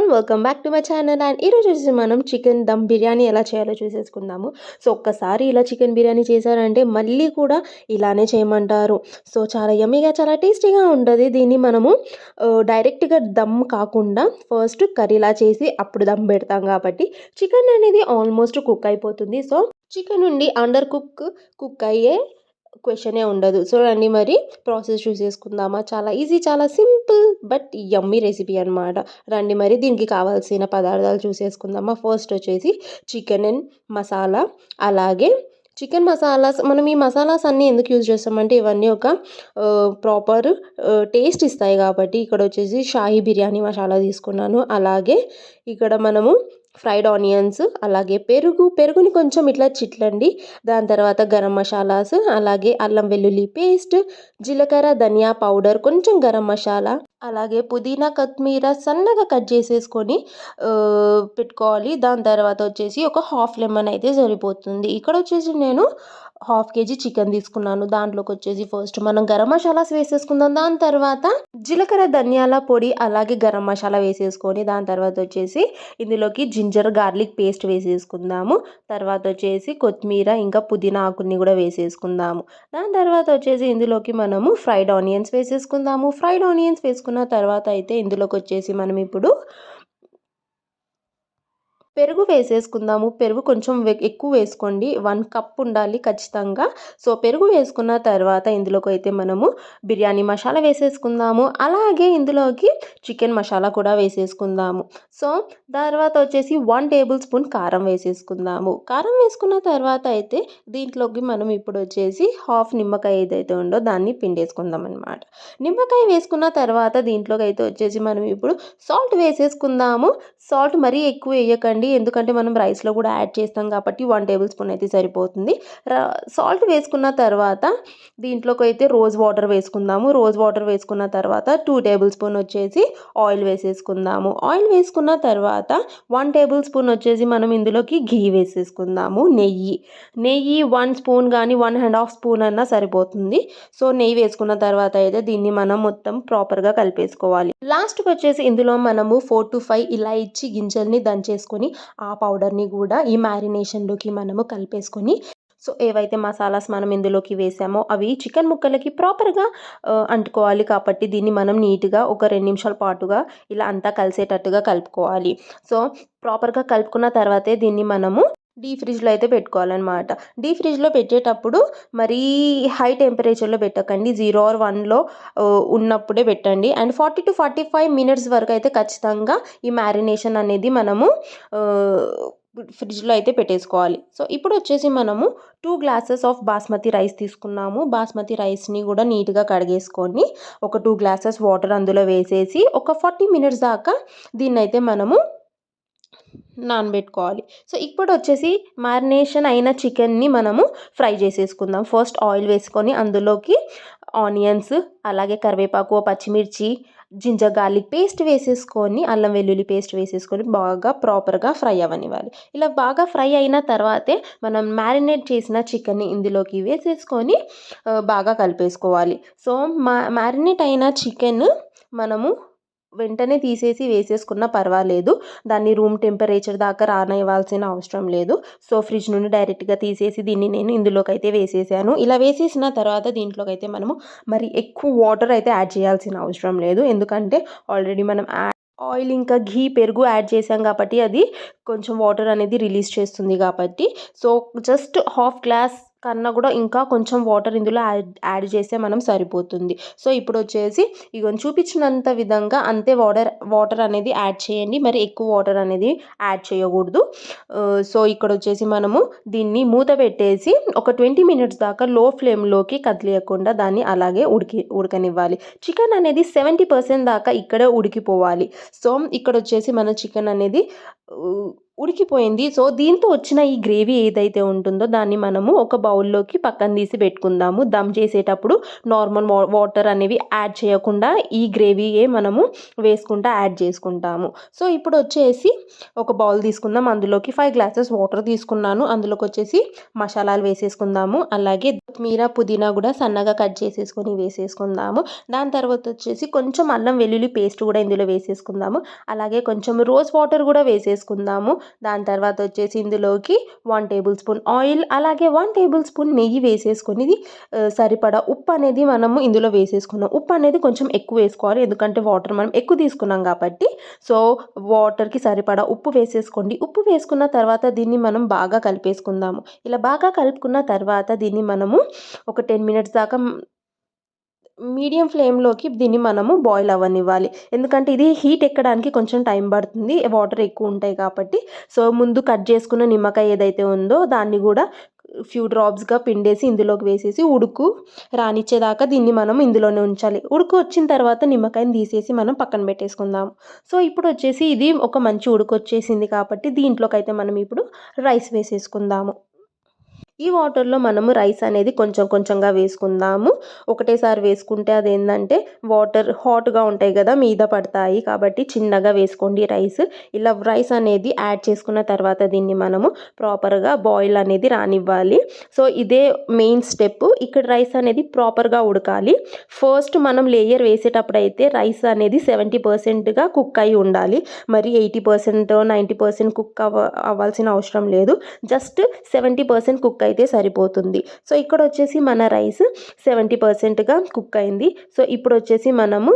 Everyone, welcome back to my channel. And ఈరోజు వచ్చేసి మనం చికెన్ దమ్ బిర్యానీ ఎలా చేయాలో చూసేసుకుందాము. సో ఒక్కసారి ఇలా చికెన్ బిర్యానీ చేశారంటే మళ్ళీ కూడా ఇలానే చేయమంటారు. సో చాలా యమ్మీగా, చాలా టేస్టీగా ఉంటుంది. దీన్ని మనము డైరెక్ట్గా దమ్ కాకుండా ఫస్ట్ కర్రీలా చేసి అప్పుడు దమ్ పెడతాం కాబట్టి చికెన్ అనేది ఆల్మోస్ట్ కుక్ అయిపోతుంది. సో చికెన్ నుండి అండర్ కుక్ అయ్యే క్వశ్చనే ఉండదు. చూడండి, మరి ప్రాసెస్ చూసేసుకుందామా. చాలా ఈజీ, చాలా సింపుల్ బట్ యమ్మీ రెసిపీ అనమాట. రండి మరి దీనికి కావాల్సిన పదార్థాలు చూసేసుకుందామా. ఫస్ట్ వచ్చేసి చికెన్ అండ్ మసాలా, అలాగే చికెన్ మసాలాస్. మనం ఈ మసాలాస్ అన్నీ ఎందుకు యూజ్ చేస్తామంటే ఇవన్నీ ఒక ప్రాపర్ టేస్ట్ ఇస్తాయి కాబట్టి. ఇక్కడ వచ్చేసి షాహీ బిర్యానీ మసాలా తీసుకున్నాను. అలాగే ఇక్కడ మనము ఫ్రైడ్ ఆనియన్స్, అలాగే పెరుగుని కొంచెం ఇట్లా చిట్లండి. దాని తర్వాత గరం మసాలాస్, అలాగే అల్లం వెల్లుల్లి పేస్ట్, జీలకర్ర ధనియా పౌడర్, కొంచెం గరం మసాలా, అలాగే పుదీనా కొత్తిమీర సన్నగా కట్ చేసేసుకొని పెట్టుకోవాలి. దాని తర్వాత వచ్చేసి ఒక హాఫ్ లెమన్ అయితే సరిపోతుంది. ఇక్కడ వచ్చేసి నేను హాఫ్ కేజీ చికెన్ తీసుకున్నాను. దాంట్లోకి వచ్చేసి ఫస్ట్ మనం గరం మసాలాస్ వేసేసుకుందాం. దాని తర్వాత జీలకర్ర ధనియాల పొడి, అలాగే గరం మసాలా వేసేసుకొని దాని తర్వాత వచ్చేసి ఇందులోకి జింజర్ గార్లిక్ పేస్ట్ వేసేసుకుందాము. తర్వాత వచ్చేసి కొత్తిమీర ఇంకా పుదీనా ఆకుని కూడా వేసేసుకుందాము. దాని తర్వాత వచ్చేసి ఇందులోకి మనము ఫ్రైడ్ ఆనియన్స్ వేసేసుకుందాము. ఫ్రైడ్ ఆనియన్స్ వేసుకున్న తర్వాత అయితే ఇందులోకి వచ్చేసి మనం ఇప్పుడు పెరుగు వేసేసుకుందాము. పెరుగు కొంచెం ఎక్కువ వేసుకోండి, 1 కప్ ఉండాలి ఖచ్చితంగా. సో పెరుగు వేసుకున్న తర్వాత ఇందులోకి అయితే మనము బిర్యానీ మసాలా వేసేసుకుందాము. అలాగే ఇందులోకి చికెన్ మసాలా కూడా వేసేసుకుందాము. సో తర్వాత వచ్చేసి 1 టేబుల్ స్పూన్ కారం వేసేసుకుందాము. కారం వేసుకున్న తర్వాత అయితే దీంట్లోకి మనం ఇప్పుడు వచ్చేసి హాఫ్ నిమ్మకాయ ఏదైతే ఉందో దాన్ని పిండేసుకుందాం అనమాట. నిమ్మకాయ వేసుకున్న తర్వాత దీంట్లోకి అయితే వచ్చేసి మనం ఇప్పుడు సాల్ట్ వేసేసుకుందాము. సాల్ట్ మరీ ఎక్కువ వేయకండి, ఎందుకంటే మనం రైస్లో కూడా యాడ్ చేస్తాం కాబట్టి 1 టేబుల్ స్పూన్ అయితే సరిపోతుంది. సాల్ట్ వేసుకున్న తర్వాత దీంట్లోకి అయితే రోజ్ వాటర్ వేసుకుందాము. రోజ్ వాటర్ వేసుకున్న తర్వాత 2 టేబుల్ స్పూన్ వచ్చేసి ఆయిల్ వేసేసుకుందాము. ఆయిల్ వేసుకున్న తర్వాత 1 టేబుల్ స్పూన్ వచ్చేసి మనం ఇందులోకి ఘీ వేసేసుకుందాము. నెయ్యి 1 స్పూన్ కానీ 1.5 స్పూన్ అన్నా సరిపోతుంది. సో నెయ్యి వేసుకున్న తర్వాత అయితే దీన్ని మనం మొత్తం ప్రాపర్గా కలిపేసుకోవాలి. లాస్ట్కి వచ్చేసి ఇందులో మనము 4 to 5 ఇలాచీ గింజల్ని దంచేసుకొని ఆ పౌడర్ని కూడా ఈ మ్యారినేషన్లోకి మనము కలిపేసుకొని, సో ఏవైతే మసాలాస్ మనం ఇందులోకి వేసామో అవి చికెన్ ముక్కలకి ప్రాపర్గా అంటుకోవాలి కాబట్టి దీన్ని మనం నీట్గా ఒక 2 నిమిషాల పాటుగా ఇలా అంతా కలిసేటట్టుగా కలుపుకోవాలి. సో ప్రాపర్గా కలుపుకున్న తర్వాతే దీన్ని మనము డీప్ ఫ్రిడ్జ్లో అయితే పెట్టుకోవాలన్నమాట. డీప్ ఫ్రిడ్జ్లో పెట్టేటప్పుడు మరీ హై టెంపరేచర్లో పెట్టకండి, 0 or 1లో ఉన్నప్పుడే పెట్టండి. అండ్ 40 to 45 మినిట్స్ వరకు అయితే ఖచ్చితంగా ఈ మ్యారినేషన్ అనేది మనము ఫ్రిడ్జ్లో అయితే పెట్టేసుకోవాలి. సో ఇప్పుడు వచ్చేసి మనము 2 గ్లాసెస్ ఆఫ్ బాస్మతి రైస్ తీసుకున్నాము. బాస్మతి రైస్ని కూడా నీట్గా కడిగేసుకొని ఒక 2 గ్లాసెస్ వాటర్ అందులో వేసేసి ఒక 40 మినిట్స్ దాకా దీన్నైతే మనము నానబెట్టుకోవాలి. సో ఇప్పుడు వచ్చేసి మ్యారినేషన్ అయిన చికెన్ని మనము ఫ్రై చేసేసుకుందాం. ఫస్ట్ ఆయిల్ వేసుకొని అందులోకి ఆనియన్స్, అలాగే కరివేపాకు, పచ్చిమిర్చి, జింజర్ గార్లిక్ పేస్ట్ వేసేసుకొని, అల్లం వెల్లుల్లి పేస్ట్ వేసేసుకొని బాగా ప్రాపర్గా ఫ్రై అవ్వనివ్వాలి. ఇలా బాగా ఫ్రై అయిన తర్వాతే మనం మ్యారినేట్ చేసిన చికెన్ని ఇందులోకి వేసేసుకొని బాగా కలిపేసుకోవాలి. సో మ్యారినేట్ అయిన చికెన్ మనము వెంటనే తీసేసి వేసేసుకున్నా పర్వాలేదు, దాన్ని రూమ్ టెంపరేచర్ దాకా రానివ్వాల్సిన అవసరం లేదు. సో ఫ్రిడ్జ్ నుండి డైరెక్ట్గా తీసేసి దీన్ని నేను ఇందులోకి అయితే వేసేసాను. ఇలా వేసేసిన తర్వాత దీంట్లోకి అయితే మనము మరి ఎక్కువ వాటర్ అయితే యాడ్ చేయాల్సిన అవసరం లేదు, ఎందుకంటే ఆల్రెడీ మనం ఆయిల్ ఇంకా ఘీ పెరుగు యాడ్ చేసాం కాబట్టి అది కొంచెం వాటర్ అనేది రిలీజ్ చేస్తుంది కాబట్టి. సో జస్ట్ హాఫ్ గ్లాస్ కన్నా కూడా ఇంకా కొంచెం వాటర్ ఇందులో యాడ్ చేస్తే మనం సరిపోతుంది. సో ఇప్పుడు వచ్చేసి ఇగోని చూపించినంత విధంగా అంతే వాటర్ అనేది యాడ్ చేయండి, మరి ఎక్కువ వాటర్ అనేది యాడ్ చేయకూడదు. సో ఇక్కడ వచ్చేసి మనము దీన్ని మూత పెట్టేసి ఒక 20 మినిట్స్ దాకా లో ఫ్లేమ్లోకి కదిలియకుండా దాన్ని అలాగే ఉడకనివ్వాలి. చికెన్ అనేది 70% దాకా ఇక్కడే ఉడికిపోవాలి. సో ఇక్కడ వచ్చేసి మన చికెన్ అనేది ఉడికిపోయింది. సో దీంతో వచ్చిన ఈ గ్రేవీ ఏదైతే ఉంటుందో దాన్ని మనము ఒక బౌల్లోకి పక్కన తీసి పెట్టుకుందాము. దమ్ చేసేటప్పుడు నార్మల్ వాటర్ అనేవి యాడ్ చేయకుండా ఈ గ్రేవీయే మనము వేసుకుంటా యాడ్ చేసుకుంటాము. సో ఇప్పుడు వచ్చేసి ఒక బౌల్ తీసుకుందాం. అందులోకి 5 గ్లాసెస్ వాటర్ తీసుకున్నాను. అందులోకి వచ్చేసి మసాలాలు వేసేసుకుందాము. అలాగే కొత్తిమీర పుదీనా కూడా సన్నగా కట్ చేసేసుకొని వేసేసుకుందాము. దాని తర్వాత వచ్చేసి కొంచెం అల్లం వెల్లుల్లి పేస్ట్ కూడా ఇందులో వేసేసుకుందాము. అలాగే కొంచెం రోజ్ వాటర్ కూడా వేసేసుకుందాము. దాని తర్వాత వచ్చేసి ఇందులోకి 1 టేబుల్ స్పూన్ ఆయిల్, అలాగే 1 టేబుల్ స్పూన్ నెయ్యి వేసేసుకొని సరిపడా ఉప్పు అనేది మనము ఇందులో వేసేసుకున్నాం. ఉప్పు అనేది కొంచెం ఎక్కువ వేసుకోవాలి, ఎందుకంటే వాటర్ మనం ఎక్కువ తీసుకున్నాం కాబట్టి. సో వాటర్కి సరిపడా ఉప్పు వేసేసుకోండి. ఉప్పు వేసుకున్న తర్వాత దీన్ని మనం బాగా కలిపేసుకుందాము. ఇలా బాగా కలుపుకున్న తర్వాత దీన్ని మనము ఒక 10 మినిట్స్ దాకా మీడియం ఫ్లేమ్లోకి దీన్ని మనము బాయిల్ అవ్వనివ్వాలి. ఎందుకంటే ఇది హీట్ ఎక్కడానికి కొంచెం టైం పడుతుంది, వాటర్ ఎక్కువ ఉంటాయి కాబట్టి. సో ముందు కట్ చేసుకున్న నిమ్మకాయ ఏదైతే ఉందో దాన్ని కూడా ఫ్యూ డ్రాప్స్గా పిండేసి ఇందులోకి వేసేసి ఉడుకు రానిచ్చేదాకా దీన్ని మనం ఇందులోనే ఉంచాలి. ఉడుకు వచ్చిన తర్వాత నిమ్మకాయని తీసేసి మనం పక్కన పెట్టేసుకుందాం. సో ఇప్పుడు వచ్చేసి ఇది ఒక మంచి ఉడుకు వచ్చేసింది కాబట్టి దీంట్లోకి అయితే మనం ఇప్పుడు రైస్ వేసేసుకుందాము. ఈ వాటర్లో మనము రైస్ అనేది కొంచెం కొంచెంగా వేసుకుందాము. ఒకటేసారి వేసుకుంటే అదేంటంటే వాటర్ హాట్గా ఉంటాయి కదా, మీద పడతాయి, కాబట్టి చిన్నగా వేసుకోండి రైస్. ఇలా రైస్ అనేది యాడ్ చేసుకున్న తర్వాత దీన్ని మనము ప్రాపర్గా బాయిల్ అనేది రానివ్వాలి. సో ఇదే మెయిన్ స్టెప్. ఇక్కడ రైస్ అనేది ప్రాపర్గా ఉడకాలి. ఫస్ట్ మనం లేయర్ వేసేటప్పుడు అయితే రైస్ అనేది 70%గా కుక్ అయి ఉండాలి. మరి 80% 90% కుక్ అవ్వాల్సిన అవసరం లేదు. జస్ట్ 70% కుక్ అయితే సరిపోతుంది. సో ఇక్కడ వచ్చేసి మన రైస్ 70%గా కుక్ అయింది. సో ఇప్పుడు వచ్చేసి మనము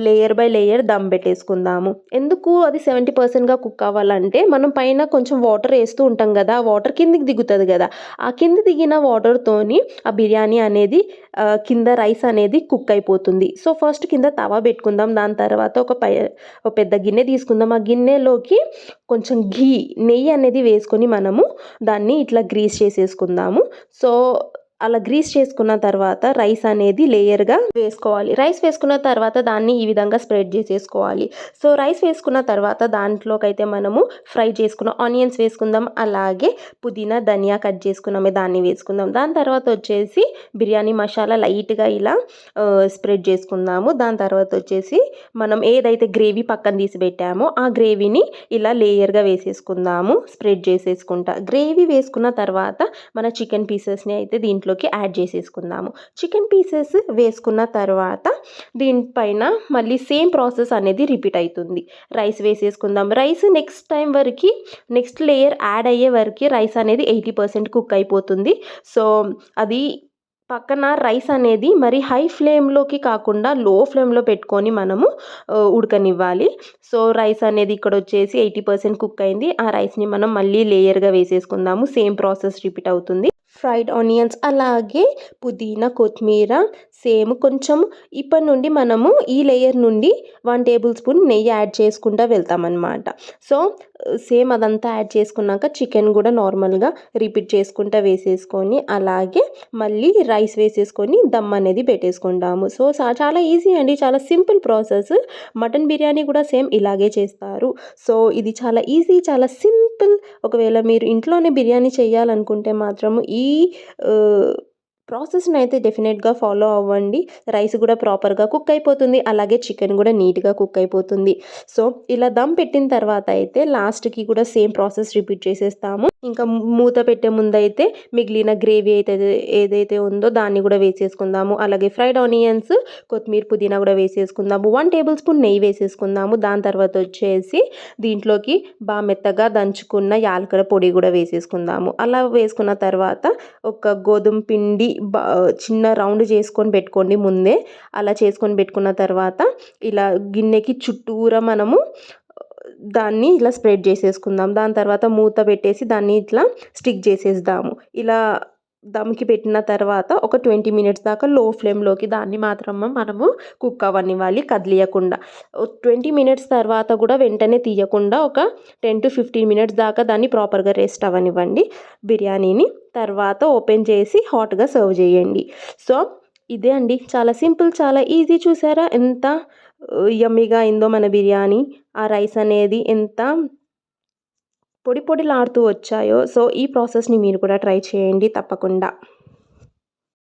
లేయర్ బై లేయర్ దమ్ పెట్టేసుకుందాము. ఎందుకు అది 70%గా కుక్ అవ్వాలంటే మనం పైన కొంచెం వాటర్ వేస్తూ ఉంటాం కదా, ఆ వాటర్ కిందికి దిగుతుంది కదా, ఆ కింద దిగిన వాటర్తోని ఆ బిర్యానీ అనేది కింద రైస్ అనేది కుక్ అయిపోతుంది. సో ఫస్ట్ కింద తవా పెట్టుకుందాం. దాని తర్వాత ఒక పెద్ద గిన్నె తీసుకుందాం. ఆ గిన్నెలోకి కొంచెం నెయ్యి అనేది వేసుకొని మనము దాన్ని ఇట్లా గ్రీస్ చేసేసుకుందాము. సో అలా గ్రీస్ చేసుకున్న తర్వాత రైస్ అనేది లేయర్గా వేసుకోవాలి. రైస్ వేసుకున్న తర్వాత దాన్ని ఈ విధంగా స్ప్రెడ్ చేసేసుకోవాలి. సో రైస్ వేసుకున్న తర్వాత దాంట్లోకి అయితే మనము ఫ్రై చేసుకున్న ఆనియన్స్ వేసుకుందాం. అలాగే పుదీనా ధనియా కట్ చేసుకున్నామే దాన్ని వేసుకుందాం. దాని తర్వాత వచ్చేసి బిర్యానీ మసాలా లైట్గా ఇలా స్ప్రెడ్ చేసుకుందాము. దాని తర్వాత వచ్చేసి మనం ఏదైతే గ్రేవీ పక్కన తీసి పెట్టామో ఆ గ్రేవీని ఇలా లేయర్గా వేసేసుకుందాము, స్ప్రెడ్ చేసేసుకుంటా. గ్రేవీ వేసుకున్న తర్వాత మన చికెన్ పీసెస్ని అయితే దీంట్లోకి యాడ్ చేసేసుకుందాము. చికెన్ పీసెస్ వేసుకున్న తర్వాత దీనిపైన మళ్ళీ సేమ్ ప్రాసెస్ అనేది రిపీట్ అవుతుంది. రైస్ వేసేసుకుందాం. రైస్ నెక్స్ట్ లేయర్ యాడ్ అయ్యే వరకు రైస్ అనేది 80% కుక్ అయిపోతుంది. సో అది పక్కన రైస్ అనేది మరి హై ఫ్లేమ్లోకి కాకుండా లో ఫ్లేమ్లో పెట్టుకొని మనము ఉడకనివ్వాలి. సో రైస్ అనేది ఇక్కడ వచ్చేసి 80% కుక్ అయింది. ఆ రైస్ని మనం మళ్ళీ లేయర్గా వేసేసుకుందాము. సేమ్ ప్రాసెస్ రిపీట్ అవుతుంది. ఫ్రైడ్ ఆనియన్స్ అలాగే పుదీనా కొత్తిమీర సేమ్ కొంచెం ఇప్పటి నుండి మనము ఈ లేయర్ నుండి 1 టేబుల్ స్పూన్ నెయ్యి యాడ్ చేసుకుంటూ వెళ్తామన్నమాట. సో సేమ్ అదంతా యాడ్ చేసుకున్నాక చికెన్ కూడా నార్మల్గా రిపీట్ చేసుకుంటూ వేసేసుకొని అలాగే మళ్ళీ రైస్ వేసేసుకొని దమ్ అనేది పెట్టేసుకుంటాము. సో చాలా ఈజీ అండి, చాలా సింపుల్ ప్రాసెస్. మటన్ బిర్యానీ కూడా సేమ్ ఇలాగే చేస్తారు. సో ఇది చాలా ఈజీ, చాలా సింపుల్. ఒకవేళ మీరు ఇంట్లోనే బిర్యానీ చేయాలనుకుంటే మాత్రం ఈ ప్రాసెస్ని అయితే డెఫినెట్గా ఫాలో అవ్వండి. రైస్ కూడా ప్రాపర్గా కుక్ అయిపోతుంది, అలాగే చికెన్ కూడా నీట్గా కుక్ అయిపోతుంది. సో ఇలా దమ్ పెట్టిన తర్వాత అయితే లాస్ట్కి కూడా సేమ్ ప్రాసెస్ రిపీట్ చేసేస్తాము. ఇంకా మూత పెట్టే ముందు అయితే మిగిలిన గ్రేవీ అయితే ఏదైతే ఉందో దాన్ని కూడా వేసేసుకుందాము. అలాగే ఫ్రైడ్ ఆనియన్స్ కొత్తిమీర పుదీనా కూడా వేసేసుకుందాము. 1 టేబుల్ స్పూన్ నెయ్యి వేసేసుకుందాము. దాని తర్వాత వచ్చేసి దీంట్లోకి బాగా మెత్తగా దంచుకున్న యాలకుల పొడి కూడా వేసేసుకుందాము. అలా వేసుకున్న తర్వాత ఒక గోధుమ పిండి చిన్న రౌండ్ చేసుకొని పెట్టుకోండి ముందే. అలా చేసుకొని పెట్టుకున్న తర్వాత ఇలా గిన్నెకి చుట్టూరా మనము దాన్ని ఇలా స్ప్రెడ్ చేసేసుకుందాం. దాని తర్వాత మూత పెట్టేసి దాన్ని ఇట్లా స్టిక్ చేసేద్దాము. ఇలా దమ్కి పెట్టిన తర్వాత ఒక 20 మినిట్స్ దాకా లో ఫ్లేమ్లోకి దాన్ని మాత్రం మనము కుక్ అవ్వనివ్వాలి, కదిలియకుండా. 20 మినిట్స్ తర్వాత కూడా వెంటనే తీయకుండా ఒక 10 to 15 మినిట్స్ దాకా దాన్ని ప్రాపర్గా రెస్ట్ అవ్వనివ్వండి బిర్యానీని. తర్వాత ఓపెన్ చేసి హాట్గా సర్వ్ చేయండి. సో ఇదే అండి, చాలా సింపుల్, చాలా ఈజీ. చూసారా ఎంత యమ్మీగా అయిందో మన బిర్యానీ. ఆ రైస్ అనేది ఎంత పొడి పొడిలాడుతూ వచ్చాయో. సో ఈ ప్రాసెస్ని మీరు కూడా ట్రై చేయండి తప్పకుండా.